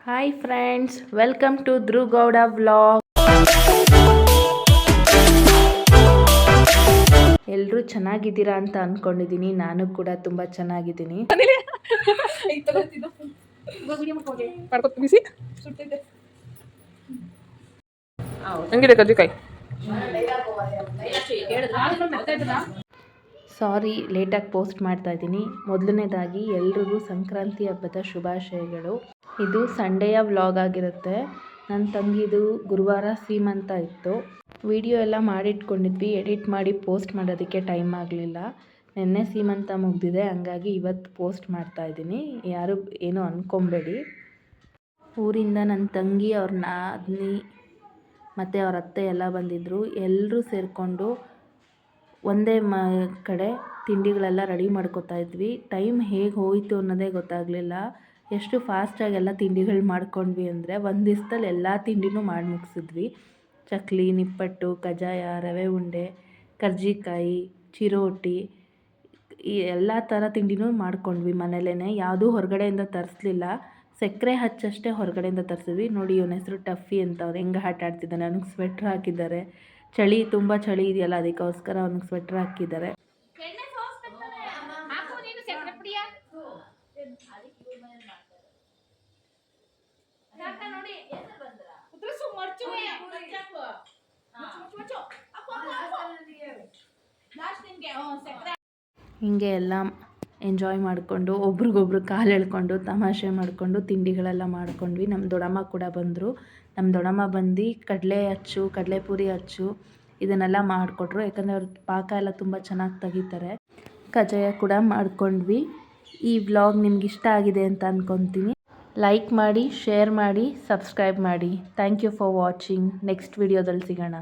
Hi friends, welcome to Dhruv Gowda vlog. ಎಲ್ಲರೂ ಚೆನ್ನಾಗಿದ್ದೀರಾ ಅಂತ ಅಂದ್ಕೊಂಡಿದ್ದೀನಿ. ನಾನು ಕೂಡ ತುಂಬ ಚೆನ್ನಾಗಿದ್ದೀನಿ. ಸಾರಿ, ಲೇಟಾಗಿ ಪೋಸ್ಟ್ ಮಾಡ್ತಾ ಇದ್ದೀನಿ. ಮೊದಲನೇದಾಗಿ ಎಲ್ರಿಗೂ ಸಂಕ್ರಾಂತಿ ಹಬ್ಬದ ಶುಭಾಶಯಗಳು. ಇದು ಸಂಡೆಯ ವ್ಲಾಗ್ ಆಗಿರುತ್ತೆ. ನನ್ನ ತಂಗಿದು ಗುರುವಾರ ಸೀಮಂತ ಇತ್ತು. ವಿಡಿಯೋ ಎಲ್ಲ ಮಾಡಿಟ್ಕೊಂಡಿದ್ವಿ, ಎಡಿಟ್ ಮಾಡಿ ಪೋಸ್ಟ್ ಮಾಡೋದಕ್ಕೆ ಟೈಮ್ ಆಗಲಿಲ್ಲ. ನಿನ್ನೆ ಸೀಮಂತ ಮುಗಿದಿದೆ, ಹಂಗಾಗಿ ಇವತ್ತು ಪೋಸ್ಟ್ ಮಾಡ್ತಾ ಇದ್ದೀನಿ. ಯಾರು ಏನೂ ಅಂದ್ಕೊಬೇಡಿ. ಊರಿಂದ ನನ್ನ ತಂಗಿ, ಅವ್ರ ನಾದಿನಿ ಮತ್ತು ಅವ್ರ ಅತ್ತೆ ಎಲ್ಲ ಬಂದಿದ್ದರು. ಎಲ್ಲರೂ ಸೇರಿಕೊಂಡು ಒಂದೇ ಕಡೆ ತಿಂಡಿಗಳೆಲ್ಲ ರೆಡಿ ಮಾಡ್ಕೋತಾ ಇದ್ವಿ. ಟೈಮ್ ಹೇಗೆ ಹೋಯಿತು ಅನ್ನೋದೇ ಗೊತ್ತಾಗಲಿಲ್ಲ. ಎಷ್ಟು ಫಾಸ್ಟಾಗಿ ಎಲ್ಲ ತಿಂಡಿಗಳು ಮಾಡ್ಕೊಂಡ್ವಿ ಅಂದರೆ ಒಂದು ದಿವಸದಲ್ಲಿ ಎಲ್ಲ ತಿಂಡಿನೂ ಮಾಡಿ ಮುಗಿಸಿದ್ವಿ. ಚಕ್ಲಿ, ನಿಪ್ಪಟ್ಟು, ಕಜ್ಜಾಯ, ರವೆ ಉಂಡೆ, ಕರ್ಜಿಕಾಯಿ, ಚಿರೋಟಿ, ಈ ಎಲ್ಲ ಥರ ತಿಂಡಿನೂ ಮಾಡ್ಕೊಂಡ್ವಿ ಮನೇಲೇ. ಯಾವುದೂ ಹೊರಗಡೆಯಿಂದ ತರಿಸ್ಲಿಲ್ಲ. ಸಕ್ಕರೆ ಹಚ್ಚಷ್ಟೇ ಹೊರಗಡೆಯಿಂದ ತರಿಸಿದ್ವಿ. ನೋಡಿ, ಇವನ ಹೆಸರು ಟಫಿ ಅಂತ. ಅವ್ರು ಹೆಂಗೆ ಆಟ ಆಡ್ತಿದ್ದಾನೆ. ಅವನಿಗೆ ಸ್ವೆಟ್ರ್ ಹಾಕಿದ್ದಾರೆ. ಚಳಿ, ತುಂಬ ಚಳಿ ಇದೆಯಲ್ಲ, ಅದಕ್ಕೋಸ್ಕರ ಅವನಿಗೆ ಸ್ವೆಟ್ರ್ ಹಾಕಿದ್ದಾರೆ. ಹಿಂಗೆ ಎಲ್ಲ ಎಂಜಾಯ್ ಮಾಡಿಕೊಂಡು ಒಬ್ರಿಗೊಬ್ರು ಕಾಲು ಎಳ್ಕೊಂಡು ತಮಾಷೆ ಮಾಡಿಕೊಂಡು ತಿಂಡಿಗಳೆಲ್ಲ ಮಾಡ್ಕೊಂಡ್ವಿ. ನಮ್ಮ ದೊಡ್ಡಮ್ಮ ಕೂಡ ಬಂದರು. ನಮ್ಮ ದೊಡ್ಡಮ್ಮ ಬಂದು ಕಡಲೆ ಅಚ್ಚು, ಕಡಲೆಪುರಿ ಅಚ್ಚು ಇದನ್ನೆಲ್ಲ ಮಾಡಿಕೊಟ್ರು. ಯಾಕಂದರೆ ಅವ್ರ ಪಾಕ ಎಲ್ಲ ತುಂಬ ಚೆನ್ನಾಗಿ ತೆಗಿತಾರೆ. ಕಜ್ಜಾಯ ಕೂಡ ಮಾಡ್ಕೊಂಡ್ವಿ. ಈ ವ್ಲಾಗ್ ನಿಮ್ಗೆ ಇಷ್ಟ ಆಗಿದೆ ಅಂತ ಅಂದ್ಕೊತೀನಿ. ಲೈಕ್ ಮಾಡಿ, ಶೇರ್ ಮಾಡಿ, ಸಬ್ಸ್ಕ್ರೈಬ್ ಮಾಡಿ. Thank you for watching. Next ವಿಡಿಯೋದಲ್ಲಿ ಸಿಗೋಣ.